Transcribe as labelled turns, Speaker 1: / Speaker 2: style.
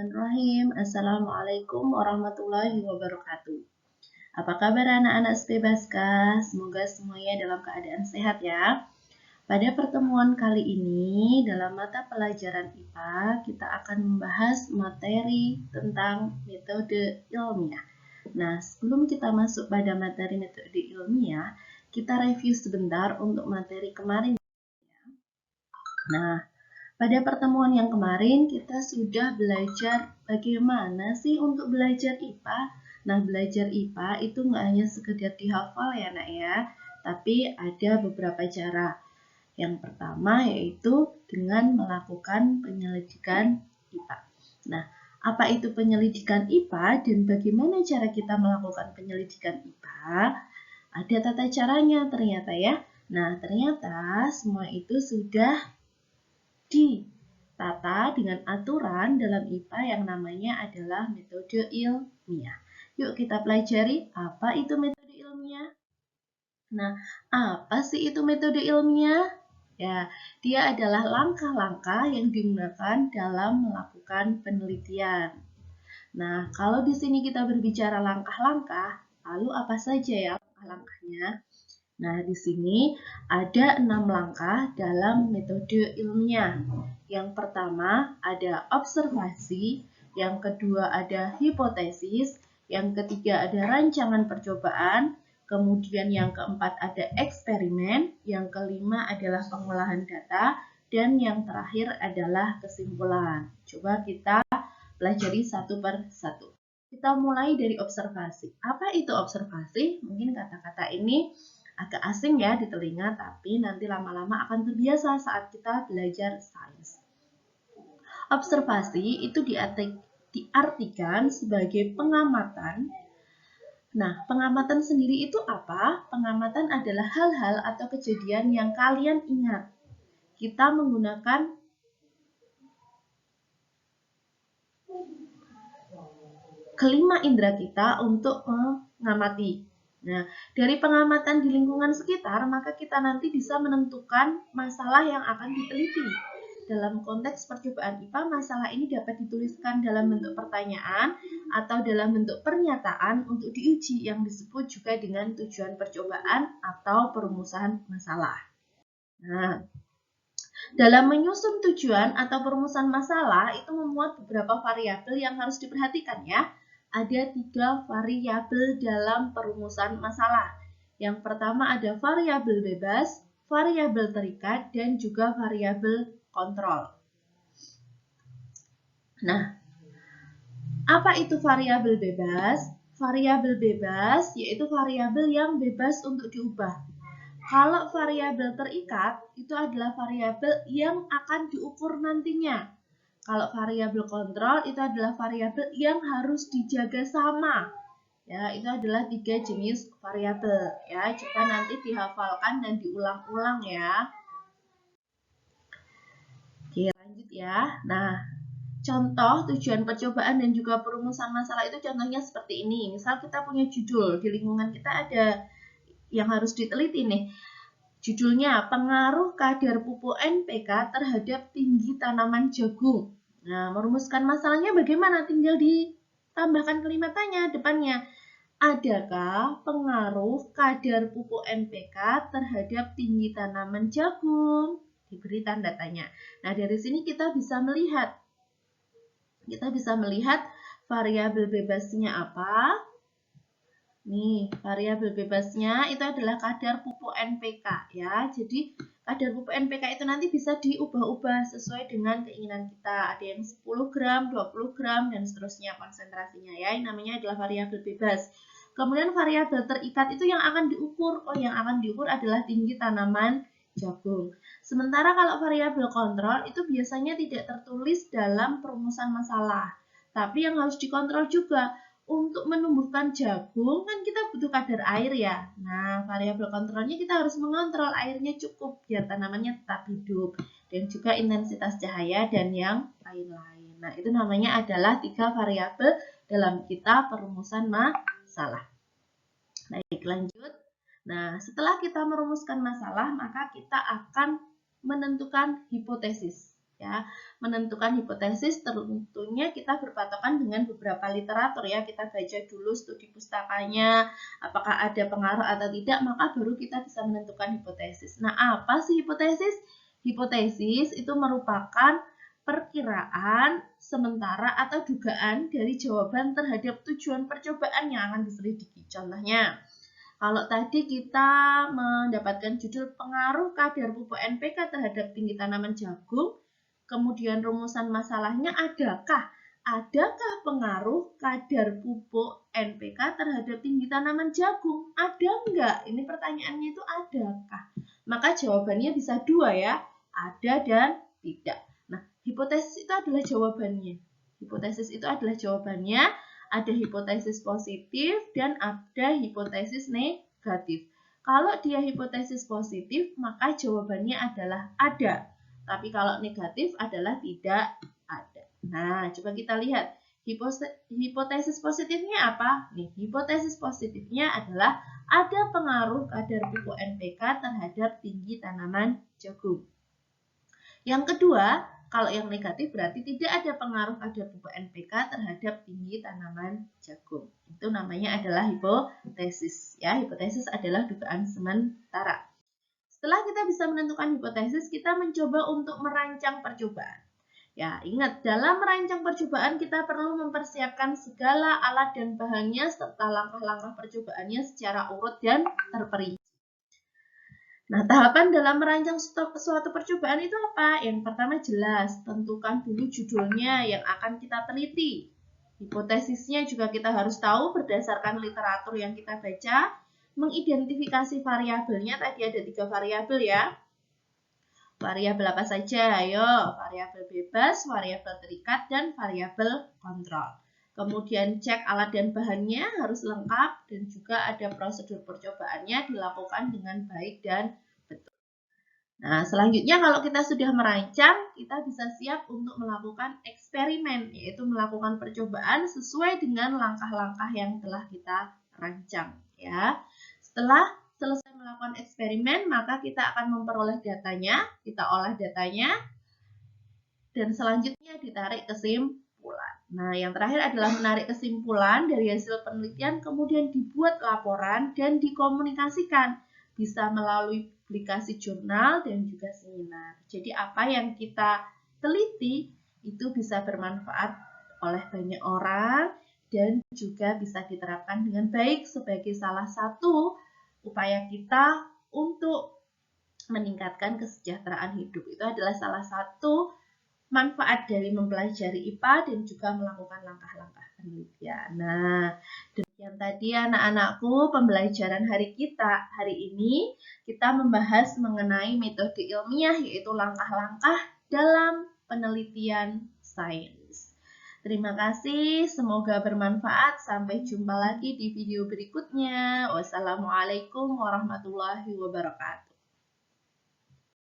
Speaker 1: Bismillahirrahmanirrahim. Assalamualaikum warahmatullahi wabarakatuh. Apa kabar anak-anak Sebaska? Semoga semuanya dalam keadaan sehat ya. Pada pertemuan kali ini, dalam mata pelajaran IPA, kita akan membahas materi tentang metode ilmiah. Nah, sebelum kita masuk pada materi metode ilmiah, kita review sebentar untuk materi kemarin. Nah, pada pertemuan yang kemarin kita sudah belajar bagaimana sih untuk belajar IPA. Nah, belajar IPA itu nggak hanya sekedar dihafal ya nak ya, tapi ada beberapa cara. Yang pertama yaitu dengan melakukan penyelidikan IPA. Nah, apa itu penyelidikan IPA dan bagaimana cara kita melakukan penyelidikan IPA? Ada tata caranya ternyata ya. Nah, ternyata semua itu sudah ditata dengan aturan dalam IPA yang namanya adalah metode ilmiah. Yuk kita pelajari apa itu metode ilmiah. Nah, apa sih itu metode ilmiah? Ya, dia adalah langkah-langkah yang digunakan dalam melakukan penelitian. Nah, kalau di sini kita berbicara langkah-langkah, lalu apa saja ya langkah-langkahnya? Nah, di sini ada 6 langkah dalam metode ilmiah. Yang pertama ada observasi, yang kedua ada hipotesis, yang ketiga ada rancangan percobaan, kemudian yang keempat ada eksperimen, yang kelima adalah pengolahan data, dan yang terakhir adalah kesimpulan. Coba kita pelajari satu per satu. Kita mulai dari observasi. Apa itu observasi? Mungkin kata-kata ini agak asing ya di telinga, tapi nanti lama-lama akan terbiasa saat kita belajar sains. Observasi itu diartikan sebagai pengamatan. Nah, pengamatan sendiri itu apa? Pengamatan adalah hal-hal atau kejadian yang kalian ingat. Kita menggunakan kelima indera kita untuk mengamati. Nah, dari pengamatan di lingkungan sekitar, maka kita nanti bisa menentukan masalah yang akan diteliti. Dalam konteks percobaan IPA, masalah ini dapat dituliskan dalam bentuk pertanyaan atau dalam bentuk pernyataan untuk diuji yang disebut juga dengan tujuan percobaan atau perumusan masalah. Nah, dalam menyusun tujuan atau perumusan masalah itu memuat beberapa variabel yang harus diperhatikan ya. Ada 3 variabel dalam perumusan masalah. Yang pertama ada variabel bebas, variabel terikat, dan juga variabel kontrol. Nah, apa itu variabel bebas? Variabel bebas yaitu variabel yang bebas untuk diubah. Kalau variabel terikat, itu adalah variabel yang akan diukur nantinya. Kalau variabel kontrol itu adalah variabel yang harus dijaga sama. Ya, itu adalah 3 jenis variabel. Ya, coba nanti dihafalkan dan diulang-ulang ya. Oke, lanjut ya. Nah, contoh tujuan percobaan dan juga perumusan masalah itu contohnya seperti ini. Misal kita punya judul, di lingkungan kita ada yang harus diteliti nih. Judulnya, pengaruh kadar pupuk NPK terhadap tinggi tanaman jagung. Nah, merumuskan masalahnya bagaimana? Tinggal ditambahkan kalimatnya depannya. Adakah pengaruh kadar pupuk NPK terhadap tinggi tanaman jagung? Diberi tanda tanya. Nah, dari sini kita bisa melihat variabel bebasnya apa. Nih, variabel bebasnya itu adalah kadar pupuk NPK ya. Jadi, kadar pupuk NPK itu nanti bisa diubah-ubah sesuai dengan keinginan kita. Ada yang 10 gram, 20 gram, dan seterusnya konsentrasinya ya. Yang namanya adalah variabel bebas. Kemudian variabel terikat itu yang akan diukur. Oh, yang akan diukur adalah tinggi tanaman jagung. Sementara kalau variabel kontrol itu biasanya tidak tertulis dalam perumusan masalah. Tapi yang harus dikontrol juga. Untuk menumbuhkan jagung kan kita butuh kadar air ya. Nah, variabel kontrolnya kita harus mengontrol airnya cukup biar tanamannya tetap hidup. Dan juga intensitas cahaya dan yang lain-lain. Nah, itu namanya adalah 3 variabel dalam kita perumusan masalah. Baik, lanjut. Nah, setelah kita merumuskan masalah, maka kita akan menentukan hipotesis. Ya, menentukan hipotesis tentunya kita berpatokan dengan beberapa literatur ya. Kita baca dulu studi pustakanya, apakah ada pengaruh atau tidak, maka baru kita bisa menentukan hipotesis. Nah, apa sih hipotesis? Hipotesis itu merupakan perkiraan sementara atau dugaan dari jawaban terhadap tujuan percobaan yang akan diselidiki. Contohnya, kalau tadi kita mendapatkan judul pengaruh kadar pupuk NPK terhadap tinggi tanaman jagung, kemudian rumusan masalahnya adakah pengaruh kadar pupuk NPK terhadap tinggi tanaman jagung? Ada enggak? Ini pertanyaannya itu adakah? Maka jawabannya bisa dua ya, ada dan tidak. Nah, hipotesis itu adalah jawabannya. Hipotesis itu adalah jawabannya. Ada hipotesis positif dan ada hipotesis negatif. Kalau dia hipotesis positif, maka jawabannya adalah ada. Tapi kalau negatif adalah tidak ada. Nah, coba kita lihat. Hipotesis positifnya apa? Nih, hipotesis positifnya adalah ada pengaruh kadar pupuk NPK terhadap tinggi tanaman jagung. Yang kedua, kalau yang negatif berarti tidak ada pengaruh kadar pupuk NPK terhadap tinggi tanaman jagung. Itu namanya adalah hipotesis. Ya, hipotesis adalah dugaan sementara. Setelah kita bisa menentukan hipotesis, kita mencoba untuk merancang percobaan. Ya, ingat, dalam merancang percobaan kita perlu mempersiapkan segala alat dan bahannya serta langkah-langkah percobaannya secara urut dan terperinci. Nah, tahapan dalam merancang suatu percobaan itu apa? Yang pertama jelas, tentukan dulu judulnya yang akan kita teliti. Hipotesisnya juga kita harus tahu berdasarkan literatur yang kita baca. Mengidentifikasi variabelnya, tadi ada 3 variabel ya. Variabel apa saja? Ayo, variabel bebas, variabel terikat, dan variabel kontrol. Kemudian cek alat dan bahannya harus lengkap dan juga ada prosedur percobaannya dilakukan dengan baik dan betul. Nah, selanjutnya kalau kita sudah merancang, kita bisa siap untuk melakukan eksperimen, yaitu melakukan percobaan sesuai dengan langkah-langkah yang telah kita rancang. Ya, setelah selesai melakukan eksperimen, maka kita akan memperoleh datanya, kita olah datanya, dan selanjutnya ditarik kesimpulan. Nah, yang terakhir adalah menarik kesimpulan dari hasil penelitian, kemudian dibuat laporan dan dikomunikasikan, bisa melalui publikasi jurnal dan juga seminar. Jadi apa yang kita teliti itu bisa bermanfaat oleh banyak orang dan juga bisa diterapkan dengan baik sebagai salah satu upaya kita untuk meningkatkan kesejahteraan hidup. Itu adalah salah satu manfaat dari mempelajari IPA dan juga melakukan langkah-langkah penelitian. Nah, demikian tadi anak-anakku pembelajaran hari ini kita membahas mengenai metode ilmiah yaitu langkah-langkah dalam penelitian sains. Terima kasih, semoga bermanfaat. Sampai jumpa lagi di video berikutnya. Wassalamualaikum warahmatullahi wabarakatuh.